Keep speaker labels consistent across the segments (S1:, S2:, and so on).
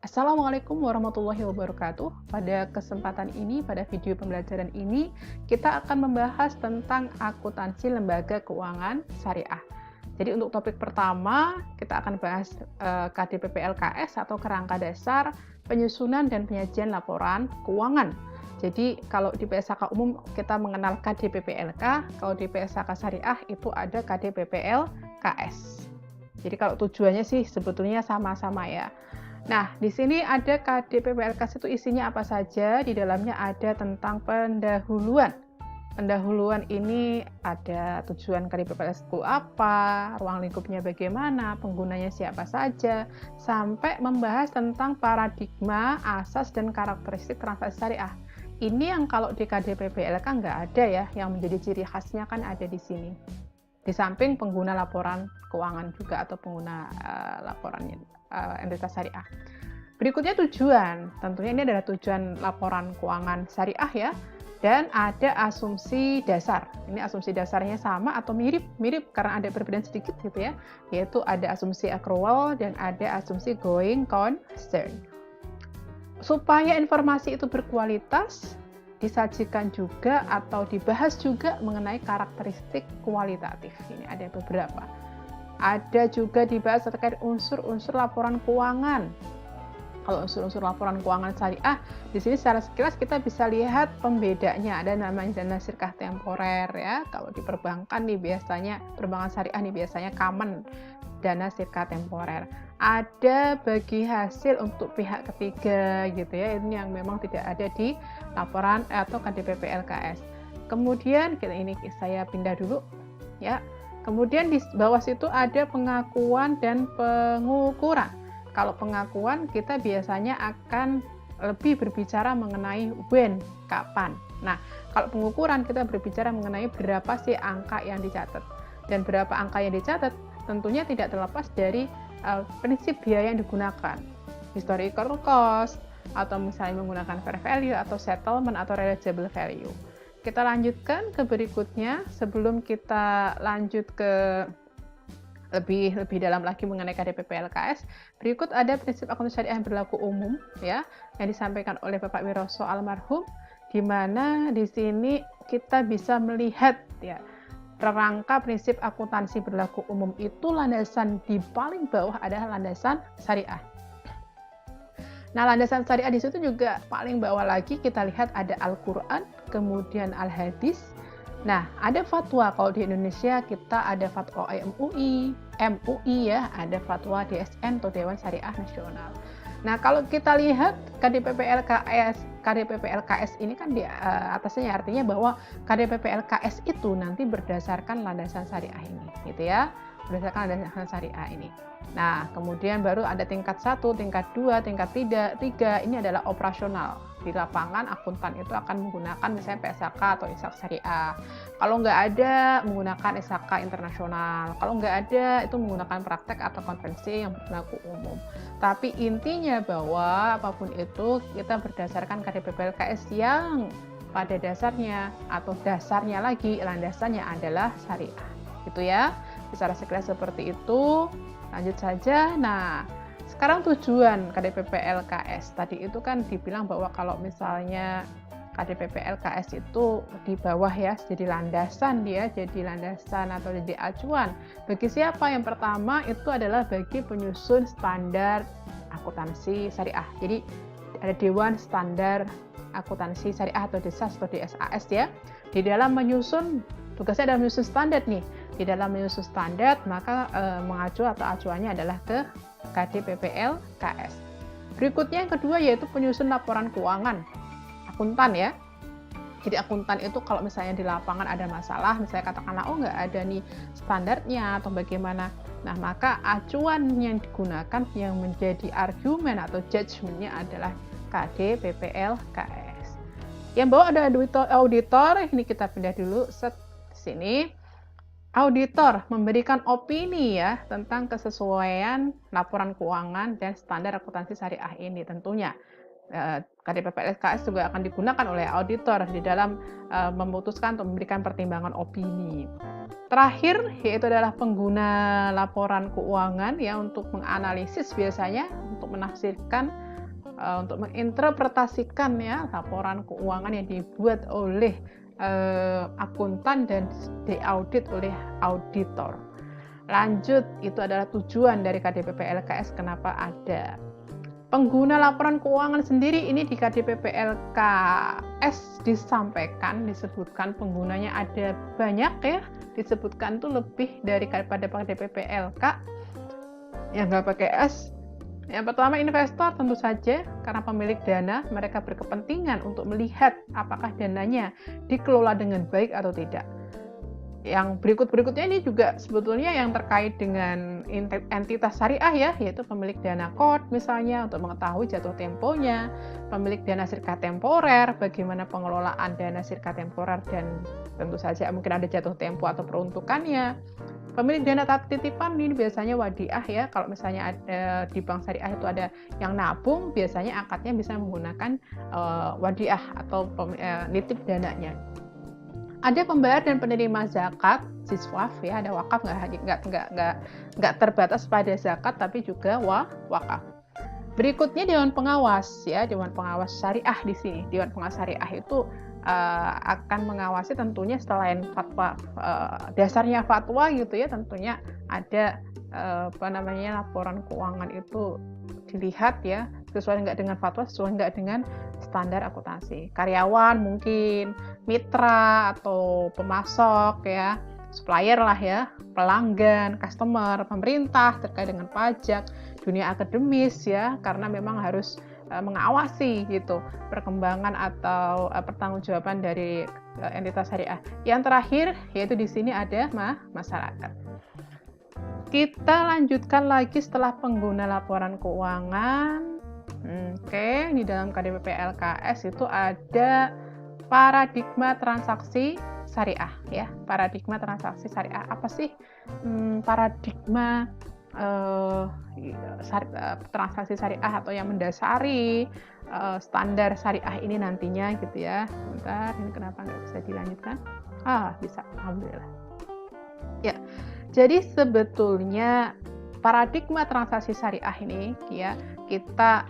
S1: Assalamualaikum warahmatullahi wabarakatuh. Pada kesempatan ini, pada video pembelajaran ini, kita akan membahas tentang akuntansi lembaga keuangan syariah. Jadi untuk topik pertama, kita akan bahas KDPP-LKS atau Kerangka Dasar Penyusunan dan Penyajian Laporan Keuangan. Jadi kalau di PSAK umum kita mengenal KDPP-LK, kalau di PSAK syariah itu ada KDPP-LKS. Jadi kalau tujuannya sih sebetulnya sama-sama ya. Nah, di sini ada KDPP-LKS itu isinya apa saja? Di dalamnya ada tentang pendahuluan. Pendahuluan ini ada tujuan KDPP-LKS itu apa, ruang lingkupnya bagaimana, penggunanya siapa saja, sampai membahas tentang paradigma, asas, dan karakteristik transaksi syariah. Ini yang kalau di KDPP-LK nggak ada ya, yang menjadi ciri khasnya kan ada di sini. Di samping pengguna laporan keuangan juga atau pengguna laporan entitas syariah. Berikutnya tujuan. Tentunya ini adalah tujuan laporan keuangan syariah ya. Dan ada asumsi dasar. Ini asumsi dasarnya sama atau mirip karena ada perbedaan sedikit gitu ya. Yaitu ada asumsi accrual dan ada asumsi going concern. Supaya informasi itu berkualitas, disajikan juga atau dibahas juga mengenai karakteristik kualitatif. Ini ada beberapa. Ada juga dibahas terkait unsur-unsur laporan keuangan. Kalau unsur-unsur laporan keuangan syariah, di sini secara sekilas kita bisa lihat pembedanya. Ada namanya dana sirkah temporer ya. Kalau di perbankan nih biasanya, perbankan syariah nih biasanya common dana sirkah temporer. Ada bagi hasil untuk pihak ketiga gitu ya, ini yang memang tidak ada di laporan atau KDPP-LKS. Kemudian ini saya pindah dulu ya. Kemudian di bawah situ ada pengakuan dan pengukuran. Kalau pengakuan kita biasanya akan lebih berbicara mengenai when, kapan. Nah, kalau pengukuran kita berbicara mengenai berapa sih angka yang dicatat. Dan berapa angka yang dicatat tentunya tidak terlepas dari prinsip biaya yang digunakan, historical cost, atau misalnya menggunakan fair value, atau settlement, atau realizable value. Kita lanjutkan ke berikutnya, sebelum kita lanjut ke lebih dalam lagi mengenai KDPP-LKS, berikut ada prinsip akuntansi syariah yang berlaku umum, ya, yang disampaikan oleh Bapak Wiroso almarhum, di mana di sini kita bisa melihat, ya, rangka prinsip akuntansi berlaku umum itu landasan di paling bawah adalah landasan syariah. Nah, landasan syariah di situ juga paling bawah lagi kita lihat ada Al-Qur'an, kemudian Al-Hadis. Nah, ada fatwa. Kalau di Indonesia kita ada fatwa MUI ya, ada fatwa DSN atau Dewan Syariah Nasional. Nah, kalau kita lihat KDPP-LKS ini kan di atasnya artinya bahwa KDPP-LKS itu nanti berdasarkan landasan syariah ini, gitu ya. Berdasarkan landasan syariah ini. Nah, kemudian baru ada tingkat 1, tingkat 2, tingkat 3. Ini adalah operasional. Di lapangan akuntan itu akan menggunakan misalnya PSAK atau ISAK syariah. Kalau nggak ada, menggunakan ISAK internasional. Kalau nggak ada, itu menggunakan praktek atau konvensi yang berlaku umum. Tapi intinya bahwa apapun itu kita berdasarkan KDPP-LKS yang pada dasarnya atau dasarnya lagi landasannya adalah syariah. Gitu ya. Secara sekilas seperti itu. Lanjut saja. Nah, sekarang tujuan KDPP-LKS. Tadi itu kan dibilang bahwa kalau misalnya KDPP-LKS itu di bawah ya, jadi landasan dia, jadi landasan atau jadi acuan. Bagi siapa? Yang pertama itu adalah bagi penyusun standar akuntansi syariah. Jadi ada Dewan Standar Akuntansi Syariah atau DESAS atau DSAS ya. Di dalam menyusun, tugasnya adalah menyusun standar nih. Di dalam menyusun standar, maka mengacu atau acuannya adalah ke KDPP-LKS. Berikutnya yang kedua yaitu penyusun laporan keuangan. Akuntan ya. Jadi akuntan itu kalau misalnya di lapangan ada masalah, misalnya katakanlah nggak ada nih standarnya atau bagaimana. Nah, maka acuan yang digunakan yang menjadi argumen atau judgement-nya adalah KDPP-LKS. Yang bawah ada auditor, ini kita pindah dulu sini. Auditor memberikan opini ya tentang kesesuaian laporan keuangan dan standar akuntansi syariah ini tentunya. KDPP LKS juga akan digunakan oleh auditor di dalam memutuskan untuk memberikan pertimbangan opini. Terakhir yaitu adalah pengguna laporan keuangan ya, untuk menganalisis biasanya, untuk menafsirkan, untuk menginterpretasikan ya laporan keuangan yang dibuat oleh akuntan dan diaudit oleh auditor. Lanjut, itu adalah tujuan dari KDPP LKS kenapa ada. Pengguna laporan keuangan sendiri ini di KDPP LKS disebutkan penggunanya ada banyak ya, disebutkan tuh lebih daripada KDPP LK yang nggak pakai S. Yang pertama investor tentu saja, karena pemilik dana mereka berkepentingan untuk melihat apakah dananya dikelola dengan baik atau tidak. Yang berikutnya ini juga sebetulnya yang terkait dengan entitas syariah ya, yaitu pemilik dana kod misalnya untuk mengetahui jatuh temponya, pemilik dana sirka temporer, bagaimana pengelolaan dana sirka temporer dan tentu saja mungkin ada jatuh tempo atau peruntukannya. Pemilik dana titipan ini biasanya wadiah ya, kalau misalnya ada di bank syariah itu ada yang nabung, biasanya akadnya bisa menggunakan wadiah atau nitip dananya. Ada pembayar dan penerima zakat, siswaf ya, ada wakaf nggak terbatas pada zakat tapi juga wakaf. Berikutnya dewan pengawas ya, dewan pengawas syariah di sini. Dewan pengawas syariah itu akan mengawasi tentunya selain fatwa dasarnya fatwa gitu ya, tentunya ada laporan keuangan itu dilihat ya, sesuai nggak dengan fatwa, sesuai nggak dengan standar akuntansi. Karyawan mungkin, mitra atau pemasok ya, supplier lah ya, pelanggan, customer, pemerintah terkait dengan pajak, dunia akademis ya, karena memang harus mengawasi gitu perkembangan atau pertanggungjawaban dari entitas syariah. Yang terakhir yaitu di sini ada masyarakat. Kita lanjutkan lagi setelah pengguna laporan keuangan. Oke, di dalam KDPP LKS itu ada paradigma transaksi syariah ya. Paradigma transaksi syariah apa sih paradigma transaksi syariah atau yang mendasari standar syariah ini nantinya gitu ya. Bentar, ini kenapa nggak bisa dilanjutkan? Bisa, alhamdulillah. Ya, jadi sebetulnya paradigma transaksi syariah ini ya, kita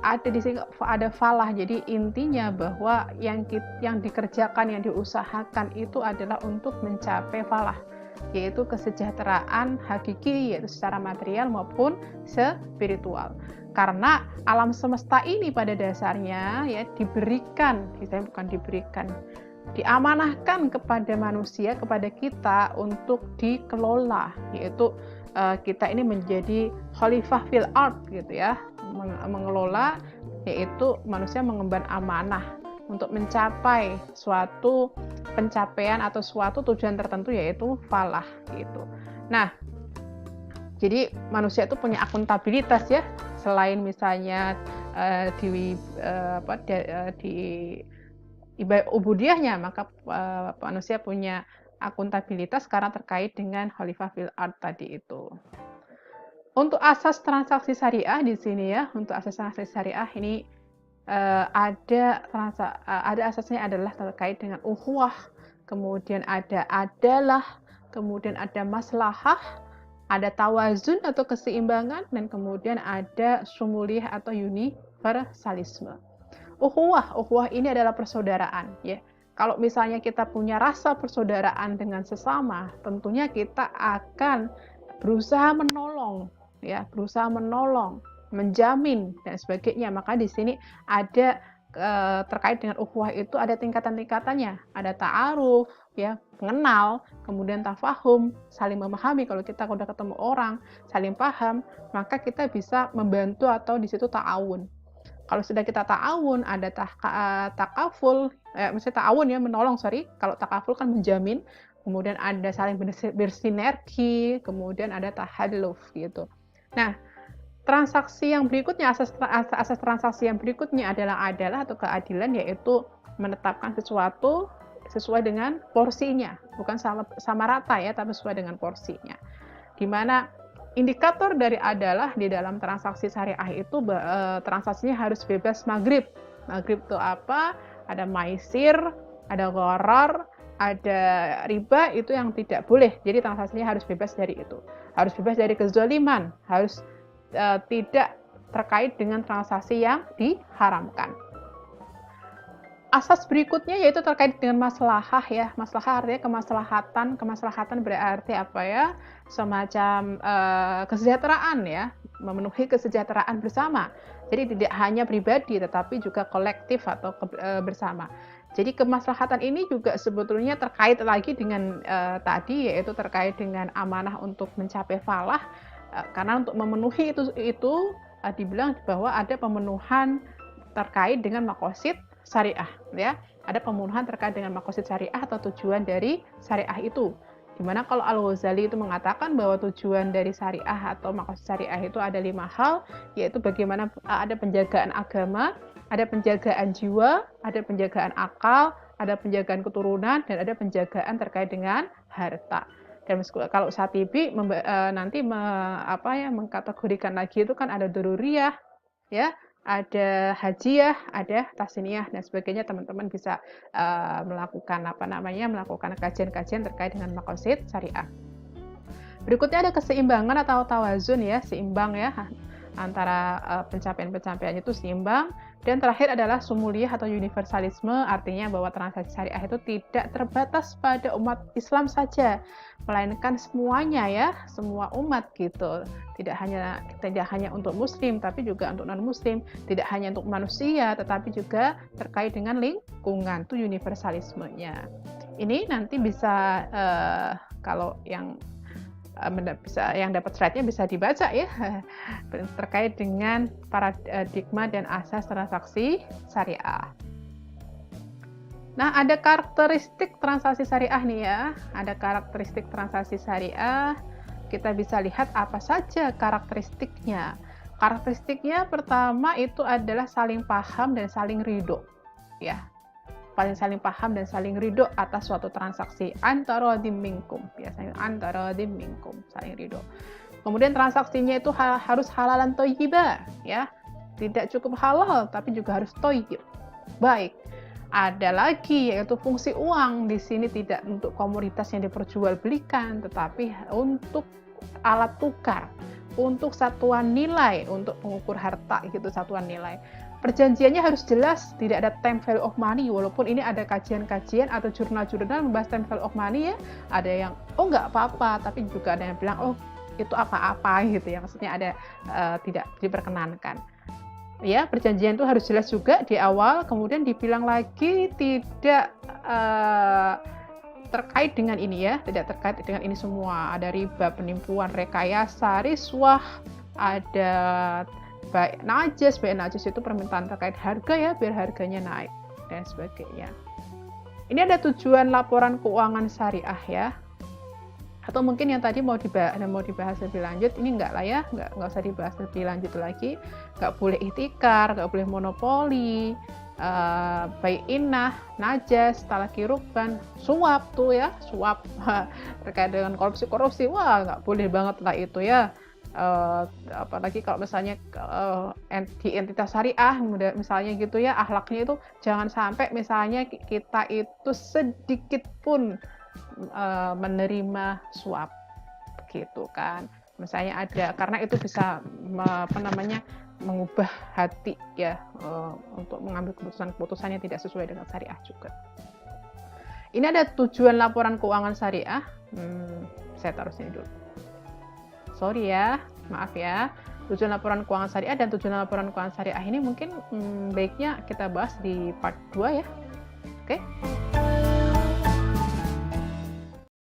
S1: ada di sini ada falah. Jadi intinya bahwa yang dikerjakan, yang diusahakan itu adalah untuk mencapai falah, yaitu kesejahteraan hakiki, yaitu secara material maupun spiritual. Karena alam semesta ini pada dasarnya ya diamanahkan kepada manusia, kepada kita untuk dikelola, yaitu kita ini menjadi khalifah fil ard gitu ya, mengelola, yaitu manusia mengemban amanah untuk mencapai suatu pencapaian atau suatu tujuan tertentu, yaitu falah gitu. Nah, jadi manusia itu punya akuntabilitas ya, selain misalnya di ubudiyahnya, maka manusia punya akuntabilitas karena terkait dengan khalifah fil ard tadi itu. Untuk asas transaksi syariah di sini ya, untuk asas transaksi syariah ini ada asasnya adalah terkait dengan ukhuwah, kemudian ada adalah, kemudian ada maslahah, ada tawazun atau keseimbangan, dan kemudian ada syumuliyah atau universalisme. Ukhuwah ini adalah persaudaraan ya. Kalau misalnya kita punya rasa persaudaraan dengan sesama, tentunya kita akan berusaha menolong ya, menjamin dan sebagainya. Maka di sini ada terkait dengan ukhuwah itu ada tingkatan-tingkatannya, ada ta'aruf ya, mengenal, kemudian tafahum, saling memahami. Kalau kita udah ketemu orang, saling paham, maka kita bisa membantu atau di situ ta'awun. Kalau sudah kita ta'awun, ada takaful, maksudnya ta'awun ya, menolong, kalau takaful kan menjamin, kemudian ada saling bersinergi, kemudian ada tahalluf gitu. Nah, transaksi yang berikutnya, asas transaksi yang berikutnya adalah atau keadilan, yaitu menetapkan sesuatu sesuai dengan porsinya, bukan sama rata ya, tapi sesuai dengan porsinya. Di mana indikator dari adalah di dalam transaksi syariah itu transaksinya harus bebas maghrib. Maghrib itu apa? Ada maisir, ada gharar, ada riba, itu yang tidak boleh. Jadi transaksinya harus bebas dari itu. Harus bebas dari kezaliman, harus tidak terkait dengan transaksi yang diharamkan. Asas berikutnya yaitu terkait dengan maslahah ya. Maslahah artinya kemaslahatan. Kemaslahatan berarti apa ya? Semacam kesejahteraan ya, memenuhi kesejahteraan bersama. Jadi tidak hanya pribadi tetapi juga kolektif atau bersama. Jadi kemaslahatan ini juga sebetulnya terkait lagi dengan tadi, yaitu terkait dengan amanah untuk mencapai falah. Karena untuk memenuhi itu dibilang bahwa ada pemenuhan terkait dengan maqasid syariah ya. Ada pemenuhan terkait dengan maqasid syariah atau tujuan dari syariah itu. Dimana kalau Al-Ghazali itu mengatakan bahwa tujuan dari syariah atau maqasid syariah itu ada 5 hal, yaitu bagaimana ada penjagaan agama, ada penjagaan jiwa, ada penjagaan akal, ada penjagaan keturunan, dan ada penjagaan terkait dengan harta. Dan kalau Syatibi nanti mengkategorikan lagi itu kan ada dururiyah, ya, ada hajiyah, ada tasniyah dan sebagainya. Teman-teman bisa melakukan kajian-kajian terkait dengan maqasid syariah. Berikutnya ada keseimbangan atau tawazun ya, seimbang ya, antara pencapaian-pencapaian itu seimbang. Dan terakhir adalah sumuliyah atau universalisme, artinya bahwa transaksi syariah itu tidak terbatas pada umat Islam saja, melainkan semuanya ya, semua umat gitu. Tidak hanya untuk muslim tapi juga untuk non muslim, tidak hanya untuk manusia tetapi juga terkait dengan lingkungan, itu universalismenya. Ini nanti bisa kalau yang dapat slide-nya bisa dibaca ya, terkait dengan paradigma dan asas transaksi syariah. Nah, ada karakteristik transaksi syariah nih ya. Ada karakteristik transaksi syariah. Kita bisa lihat apa saja karakteristiknya. Karakteristiknya pertama itu adalah saling paham dan saling ridho. Ya. Saling paham dan saling ridho atas suatu transaksi, antara minkum, biasanya antara minkum, saling ridho. Kemudian transaksinya itu harus halalan thayyibah ya, tidak cukup halal tapi juga harus thayyib, baik. Ada lagi yaitu fungsi uang, di sini tidak untuk komoditas yang diperjualbelikan tetapi untuk alat tukar, untuk satuan nilai, untuk pengukur harta gitu, satuan nilai. Perjanjiannya harus jelas, tidak ada time value of money, walaupun ini ada kajian-kajian atau jurnal-jurnal membahas time value of money ya. Ada yang nggak apa-apa, tapi juga ada yang bilang itu apa-apa gitu ya, maksudnya ada tidak diperkenankan. Ya, perjanjian itu harus jelas juga di awal, kemudian dibilang lagi tidak terkait dengan ini ya, tidak terkait dengan ini semua. Ada riba, penipuan, rekayasa, riswah, ada baik najis itu permintaan terkait harga ya, biar harganya naik dan sebagainya. Ini ada tujuan laporan keuangan syariah ya, atau mungkin yang tadi mau dibahas lebih lanjut, ini enggak lah ya, enggak usah dibahas lebih lanjut lagi. Enggak boleh ihtikar, enggak boleh monopoli, bai'inah, najas, talaki rukban, suap tuh ya, suap terkait dengan korupsi, wah enggak boleh banget lah itu ya. Apalagi kalau misalnya di entitas syariah misalnya gitu ya, akhlaknya itu jangan sampai misalnya kita itu sedikit pun menerima suap gitu kan, misalnya ada, karena itu bisa mengubah hati ya, untuk mengambil keputusan yang tidak sesuai dengan syariah juga. Ini ada tujuan laporan keuangan syariah, saya taruh sini dulu. Sorry ya, maaf ya. Tujuan laporan keuangan syariah dan tujuan laporan keuangan syariah ini mungkin baiknya kita bahas di part 2 ya. Oke?